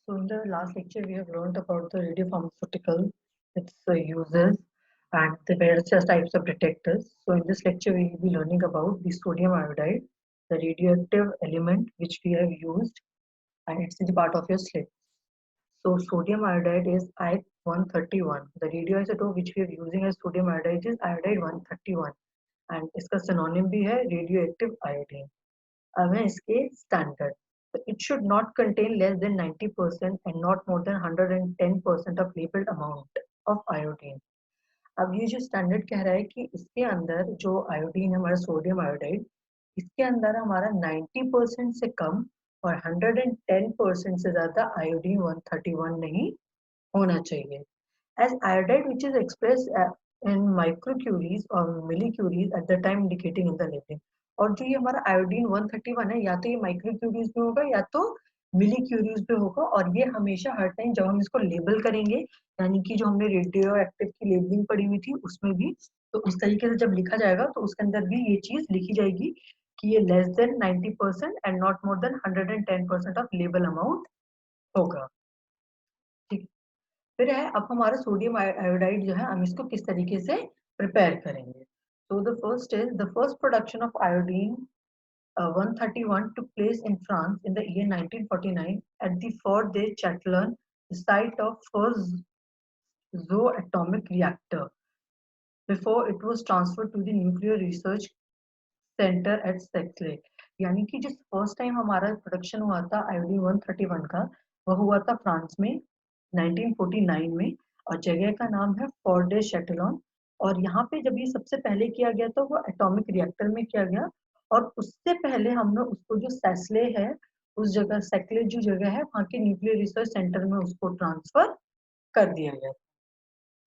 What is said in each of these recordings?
So in the last lecture, we have learned about the radiopharmaceutical, its uses, and the various types of detectors. So in this lecture, we will be learning about the sodium iodide, the radioactive element which we have used, and it's in the part of your slate. So sodium iodide is I-131. The radioisotope which we are using as sodium iodide is iodide 131, and इसका synonym भी है radioactive iodine. अब है इसके standard. So it should not contain less than 90% and not more than 110% of labeled amount of iodine. अब ये जो standard कह रहा है कि इसके अंदर जो आयोडीन है, हमारा सोडियम आयोडाइड, इसके अंदर हमारा 90% से कम और 110% से ज्यादा आयोडीन 131 नहीं होना चाहिए. As iodide which is expressed in microcuries or millicuries at the time indicating in the labeling. और जो ये हमारा आयोडीन 131 है, या तो ये माइक्रोक्यूरीज में होगा या तो मिलीक्यूरीज में होगा, और ये हमेशा हर टाइम जब हम इसको लेबल करेंगे, यानी कि जो हमने रेडियो एक्टिव की लेबलिंग पढ़ी हुई थी उसमें भी, तो उस तरीके से जब लिखा जाएगा तो उसके अंदर भी ये चीज लिखी जाएगी कि ये less than 90% and not more than 110% of label amount होगा. ठीक. फिर है अब हमारा सोडियम आयोडाइड जो है, हम इसको किस तरीके से प्रिपेयर करेंगे. So the first is the first production of iodine 131 took place in France in the year 1949 at the Fort de Chatillon, the site of first atomic reactor, before it was transferred to the Nuclear Research Center at Sexley. यानी कि जिस first time हमारा production हुआ था iodine 131 का, वह हुआ था फ्रांस में 1949 में, और जगह का नाम है फोर्ट डे शैटेलॉन. और यहाँ पे जब ये सबसे पहले किया गया था वो एटॉमिक रिएक्टर में किया गया, और उससे पहले हमने उसको जो सैसले है, उस जगह सेक्ले जो जगह है वहाँ के न्यूक्लियर रिसर्च सेंटर में उसको ट्रांसफर कर दिया गया.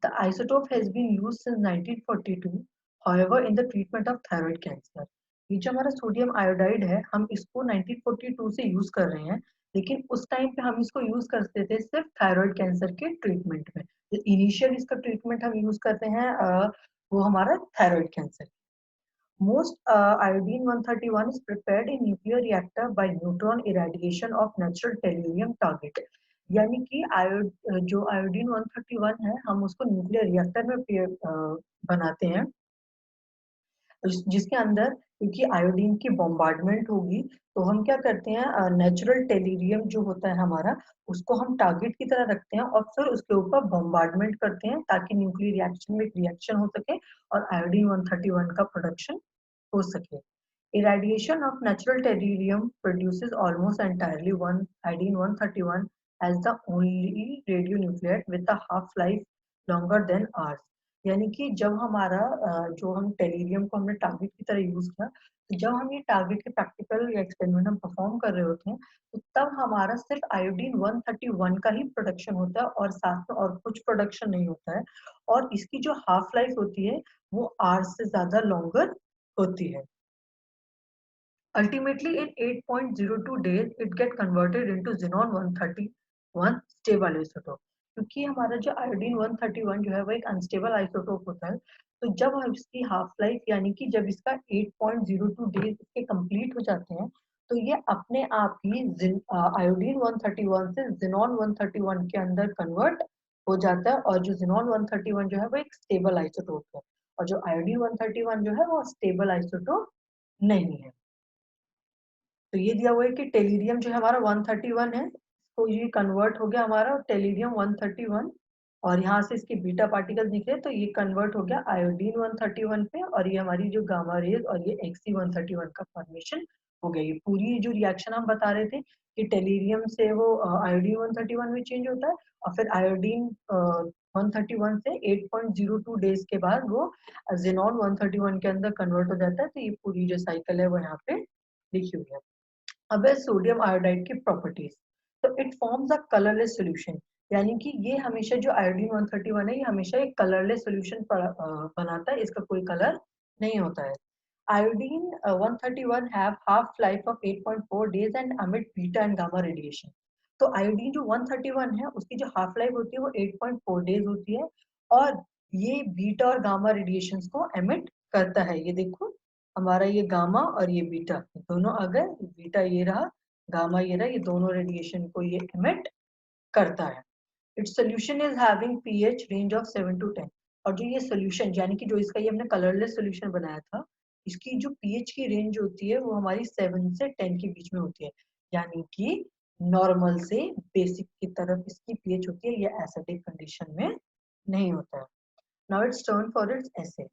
The isotope has been used since 1942, however, in the treatment of thyroid cancer. ये जो हमारा सोडियम आयोडाइड है, हम इसको 1942 से यूज कर रहे हैं, लेकिन उस टाइम पे हम इसको यूज करते थे सिर्फ थायराइड कैंसर के ट्रीटमेंट में. इनिशियल इसका ट्रीटमेंट हम यूज करते हैं वो हमारा thyroid cancer. Most iodine 131 is prepared in nuclear reactor by neutron irradiation of natural tellurium target. यानी कि जो आयोडीन 131 है, हम उसको न्यूक्लियर रिएक्टर में बनाते हैं, जिसके अंदर क्योंकि आयोडीन की बॉम्बार्डमेंट होगी, तो हम क्या करते हैं, नेचुरल टेलिरियम जो होता है हमारा, उसको हम टारगेट की तरह रखते हैं और फिर उसके ऊपर बॉम्बार्डमेंट करते हैं ताकि न्यूक्लियर रिएक्शन में एक रिएक्शन हो सके और आयोडीन 131 का प्रोडक्शन हो सके. Irradiation of natural tellurium produces almost entirely one iodine 131 as the only radionuclide with a half-life longer than ours. यानी कि जब हमारा जो हम टेलीरियम को हमने टारगेट की तरह यूज किया, तो जब हम ये टारगेट के प्रैक्टिकल या एक्सपेरिमेंट हम परफॉर्म कर रहे होते हैं, तो तब हमारा सिर्फ आयोडीन 131 का ही प्रोडक्शन होता है और साथ में और कुछ प्रोडक्शन नहीं होता है, और इसकी जो हाफ लाइफ होती है वो आर से ज्यादा लॉन्गर होती है. Ultimately, in 8.02 days, it get converted into xenon 131 stable isotope. क्योंकि हमारा जो आयोडीन 131 जो है वो एक अनस्टेबल आइसोटोप होता है, तो जब हम इसकी हाफ लाइफ यानी कि जब इसका 8.02 डेज इसके कंप्लीट हो जाते हैं, तो ये अपने आप ही आयोडीन 131 से xenon 131 के अंदर कन्वर्ट हो जाता है, और जो xenon 131 जो है वो एक स्टेबल आइसोटोप है, और जो आयोडीन 131 जो है वो स्टेबल आइसोटोप नहीं है. तो ये दिया हुआ है कि टेलिरियम जो है हमारा 131 है, तो ये कन्वर्ट हो गया हमारा टेलिरियम 131, और यहाँ से इसके बीटा पार्टिकल दिख रहे हैं, तो ये कन्वर्ट हो गया आयोडीन 131 पे, और ये हमारी जो गामा रेज और ये एक्सी 131 का फॉर्मेशन हो गया. ये पूरी जो रिएक्शन हम बता रहे थे कि टेलिरियम से वो आयोडीन 131 में चेंज होता है, और फिर आयोडीन 131 से 8.02 डेज के बाद वो जेनॉन 131 के अंदर कन्वर्ट हो जाता है. तो ये पूरी जो साइकिल है वो यहाँ पे लिखी हुई है. अब है सोडियम आयोडाइड की प्रॉपर्टीज. तो it forms a colourless solution, यानी कि ये हमेशा जो आयोडीन 131 है ये हमेशा एक कलरलेस सॉल्यूशन बनाता है, इसका कोई कलर नहीं होता है. Iodine 131 have half life of 8.4 days and अमिट बीटा एंड गामा रेडिएशन. तो आयोडीन जो 131 है उसकी जो हाफ लाइफ होती है वो 8.4 डेज होती है, और ये बीटा और गामा रेडिएशंस को एमिट करता है. ये देखो हमारा ये गामा और ये बीटा दोनों, अगर बीटा ये रहा गामा ये रहा, ये दोनों रेडिएशन को ये एमिट करता है। Its solution is having pH range of 7 to 10। और जो ये सोल्यूशन यानी कि जो इसका ये हमने कलरलेस सोल्यूशन बनाया था, इसकी जो पीएच की रेंज होती है वो हमारी 7 से 10 के बीच में होती है, यानी कि नॉर्मल से बेसिक की तरफ इसकी पीएच होती है, ये एसिडिक कंडीशन में नहीं होता है। Now it's turn for its essay.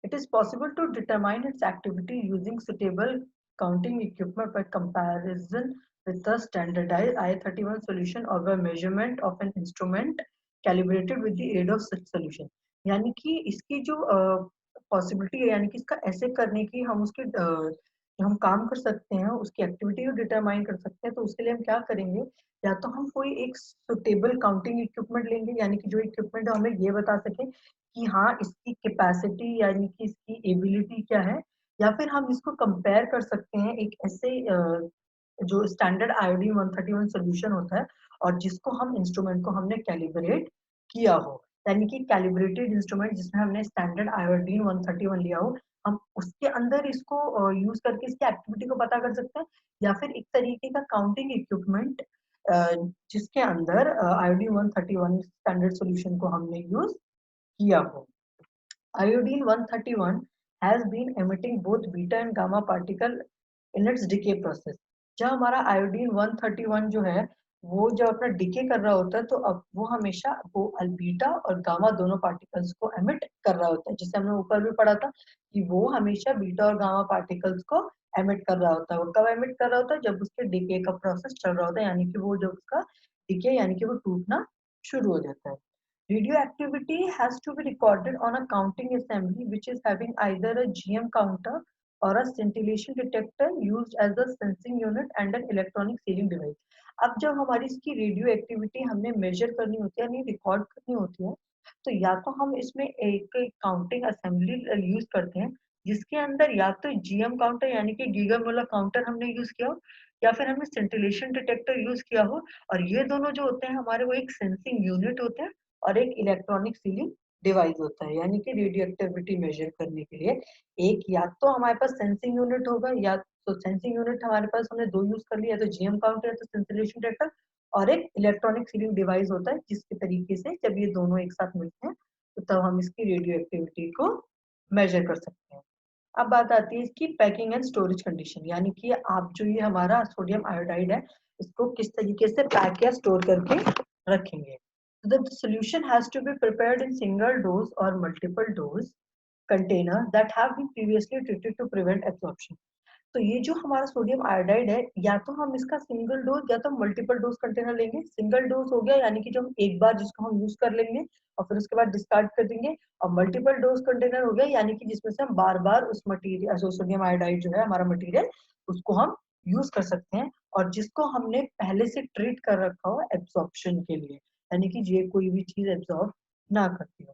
It is possible to determine its activity using suitable counting equipment by comparison with the standardized I-31 solution or by measurement of an instrument calibrated with the aid of such solution। यानी कि इसकी जो possibility है, यानी कि इसका ऐसे करने की हम उसके जो हम काम कर सकते हैं उसकी एक्टिविटी को डिटरमाइन कर सकते हैं, तो उसके लिए हम क्या करेंगे, या तो हम कोई एक सुटेबल काउंटिंग इक्विपमेंट लेंगे, यानी कि जो इक्विपमेंट हमें ये बता सके कि हाँ इसकी कैपेसिटी यानी कि इसकी एबिलिटी क्या है, या फिर हम इसको कंपेयर कर सकते हैं एक ऐसे जो स्टैंडर्ड आयोडीन 131 सॉल्यूशन होता है और जिसको हम इंस्ट्रूमेंट को हमने कैलिब्रेट किया हो, यानी कि कैलिब्रेटेड इंस्ट्रूमेंट जिसमें हमने स्टैंडर्ड आयोडीन 131 लिया हो, हम उसके अंदर इसको यूज करके इसकी एक्टिविटी को पता कर सकते हैं, या फिर एक तरीके का काउंटिंग इक्विपमेंट जिसके अंदर आयोडीन 131 स्टैंडर्ड सॉल्यूशन को हमने यूज किया हो। Iodine 131 has been emitting both beta and gamma particle in its decay process। जब हमारा आयोडीन 131 जो है वो जब अपना डिके कर रहा होता है, तो अब वो हमेशा वो बीटा और गामा दोनों पार्टिकल्स को एमिट कर रहा होता है, जिसे हमने ऊपर भी पढ़ा था कि वो हमेशा बीटा और गामा पार्टिकल्स को एमिट कर रहा होता है। वो कब एमिट कर रहा होता है, जब उसके डिके का प्रोसेस चल रहा होता है, यानी कि वो जब उसका डिके यानी कि वो टूटना शुरू हो जाता है। Radioactivity has to be recorded on a counting assembly which is having either a GM counter or a scintillation detector used as a sensing unit and an electronic sealing device। अब जब हमारी इसकी रेडियो एक्टिविटी हमने major करनी होती है, यानी record करनी होती है, तो या तो हम इसमें एक काउंटिंग असेंबली यूज करते हैं जिसके अंदर या तो जीएम काउंटर यानी कि गीगा मोलर काउंटर हमने यूज किया हो, या फिर हमने सेंटिलेशन डिटेक्टर यूज किया हो। और ये दोनों जो होते हैं हमारे, वो एक सेंसिंग यूनिट होते हैं और एक इलेक्ट्रॉनिक सीलिंग डिवाइस होता है, यानी कि रेडियो एक्टिविटी मेजर करने के लिए एक या तो हमारे पास सेंसिंग यूनिट होगा, या तो सेंसिंग यूनिट हमारे पास हमने दो यूज कर लिया, तो जीएम काउंटर या तो सेंसिलेशन डिटेक्टर, और एक इलेक्ट्रॉनिक सीलिंग डिवाइस होता है जिसके तरीके से जब ये दोनों एक साथ मिलते हैं तो तब हम इसकी रेडियो एक्टिविटी को मेजर कर सकते हैं। अब बात आती है इसकी पैकिंग एंड स्टोरेज कंडीशन, यानी कि आप जो ये हमारा सोडियम आयोडाइड है इसको किस तरीके से पैक या स्टोर करके रखेंगे। The solution has to be prepared in single dose or multiple dose container that have been previously treated to prevent absorption। तो ये जो हमारा सोडियम आयोडाइड है, या तो हम इसका सिंगल डोज या तो मल्टीपल डोज कंटेनर लेंगे। सिंगल डोज हो गया यानी कि जो हम एक बार जिसको हम यूज कर लेंगे और फिर उसके बाद डिस्कार्ड कर देंगे, और मल्टीपल डोज कंटेनर हो गया यानी कि जिसमें से हम बार बार उस मटेरियल जो सोडियम आयोडाइड जो है हमारा मटेरियल उसको हम यूज कर सकते हैं, और जिसको हमने पहले से ट्रीट कर रखा हो एब्जॉर्प्शन के लिए, यानी कि ये कोई भी चीज एब्जॉर्ब ना करती हो।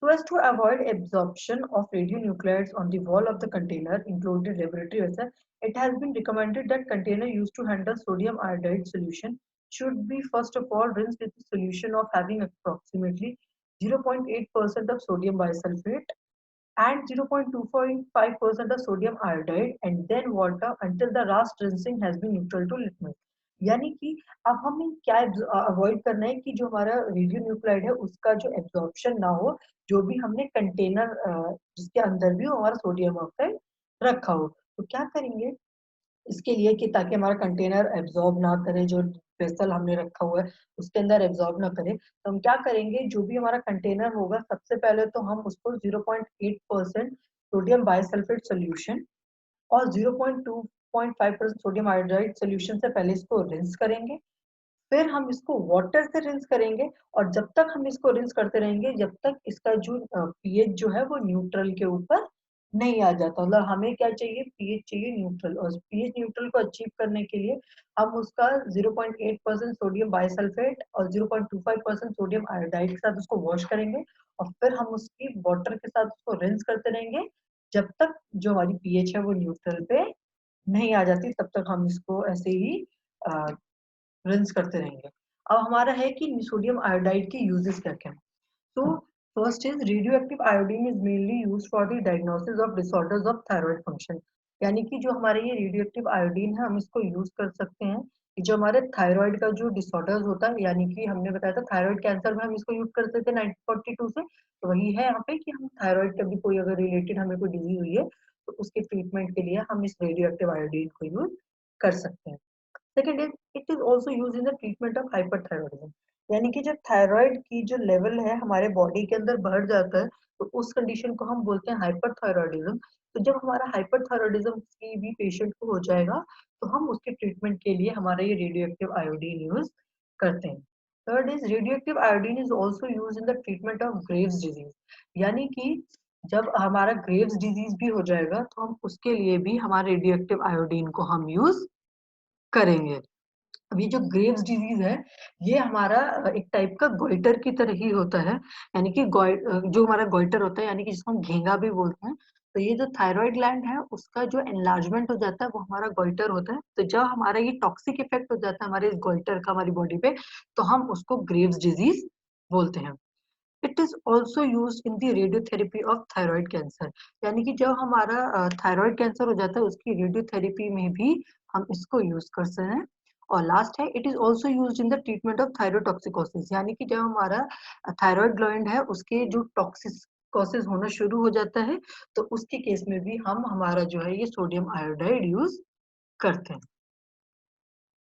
So as to avoid absorption of radionuclides on the wall of the container, including laboratory vessel, it has been recommended that container used to handle sodium iodide solution should be first of all rinsed with a solution of having approximately 0.8% of sodium bisulfate and 0.245% of sodium iodide and then water until the last rinsing has been neutral to litmus। यानी कि अब हमें क्या avoid करना है कि जो हमारा रेडियो न्यूक्लाइड है उसका जो एब्जॉर्प्शन ना हो, जो भी हमने कंटेनर जिसके अंदर भी हमारा सोडियम ऑक्साइड रखा हो। तो क्या करेंगे इसके लिए कि ताकि हमारा कंटेनर एब्जॉर्ब ना करे, जो वेसल हमने रखा हुआ है उसके अंदर एब्जॉर्ब ना करे, तो हम क्या करेंगे, जो भी हमारा कंटेनर होगा सबसे पहले तो हम उसको 0.8% सोडियम बाइसल्फेट सोल्यूशन और 0.2.5% सोडियम आयोडाइड सोल्यूशन से पहले इसको रिंस करेंगे। फिर हम इसको वाटर से रिंस करेंगे, और जब तक हम इसको रिंस करते रहेंगे जब तक इसका जो पीएच जो है वो न्यूट्रल के ऊपर नहीं आ जाता। मतलब हमें क्या चाहिए, पीएच चाहिए न्यूट्रल, और पीएच न्यूट्रल को अचीव करने के लिए हम उसका 0.8% सोडियम बाइसल्फेट और 0.25% सोडियम आयोडाइड के साथ उसको वॉश करेंगे, और फिर हम उसकी वाटर के साथ उसको रिंस करते रहेंगे जब तक जो हमारी पीएच है वो न्यूट्रल पे नहीं आ जाती, तब तक हम इसको ऐसे ही रिंस करते रहेंगे। अब हमारा है कि सोडियम आयोडाइड के यूजेस क्या क्या हैं। तो first is radioactive iodine is mainly used for the diagnosis of disorders of thyroid function. यानी कि जो हमारे ये रेडियोएक्टिव आयोडीन है हम इसको यूज कर सकते हैं जो हमारे थायराइड का जो डिसऑर्डर्स होता है, यानी कि हमने बताया था थायराइड कैंसर में हम इसको यूज करते थे 1942 से, तो वही है यहाँ पे कि हम थायराइड का भी कोई अगर रिलेटेड हमें कोई डिजीज हुई है तो उसके ट्रीटमेंट के लिए हम इस रेडियो एक्टिव आयोडीन को यूज कर सकते हैं। Second is it is also use in the treatment of hyperthyroidism, यानी कि जब थायराइड की जो लेवल है हमारे बॉडी के अंदर बढ़ जाता है तो उस कंडीशन को हम बोलते हैं हाइपरथायरॉयडिज्म। तो जब हमारा हाइपरथायरॉयडिज्म की भी पेशेंट को हो जाएगा तो हम उसके ट्रीटमेंट के लिए हमारा ये रेडियो एक्टिव आयोडीन यूज करते हैं। Third is radio active iodine is also use in the treatment of Graves disease, यानी कि जब हमारा ग्रेव्स डिजीज भी हो जाएगा तो हम उसके लिए भी हमारे रेडियो एक्टिव आयोडीन को हम यूज करेंगे। अभी जो ग्रेव्स डिजीज है ये हमारा एक टाइप का गोइटर की तरह ही होता है, यानी कि जो हमारा गोइटर होता है यानी कि जिसको हम घेंगा भी बोलते हैं, तो ये जो थायराइड ग्लैंड है उसका जो एनलार्जमेंट हो जाता है वो हमारा गोइटर होता है। तो जब हमारा ये टॉक्सिक इफेक्ट हो जाता है हमारे इस गोइटर का हमारी बॉडी पे तो हम उसको ग्रेव्स डिजीज बोलते हैं। It is also use in the radiotherapy of thyroid cancer, यानी कि जब हमारा थायराइड कैंसर हो जाता है उसकी रेडियोथेरेपी में भी हम इसको यूज कर सकते हैं। और लास्ट है it is also use in the treatment of thyrotoxicosis, यानी कि जब हमारा थायराइड ग्लैंड है उसके जो टॉक्सिकोसिस होना शुरू हो जाता है तो उसके केस में भी हम हमारा जो है ये सोडियम आयोडाइड यूज करते हैं।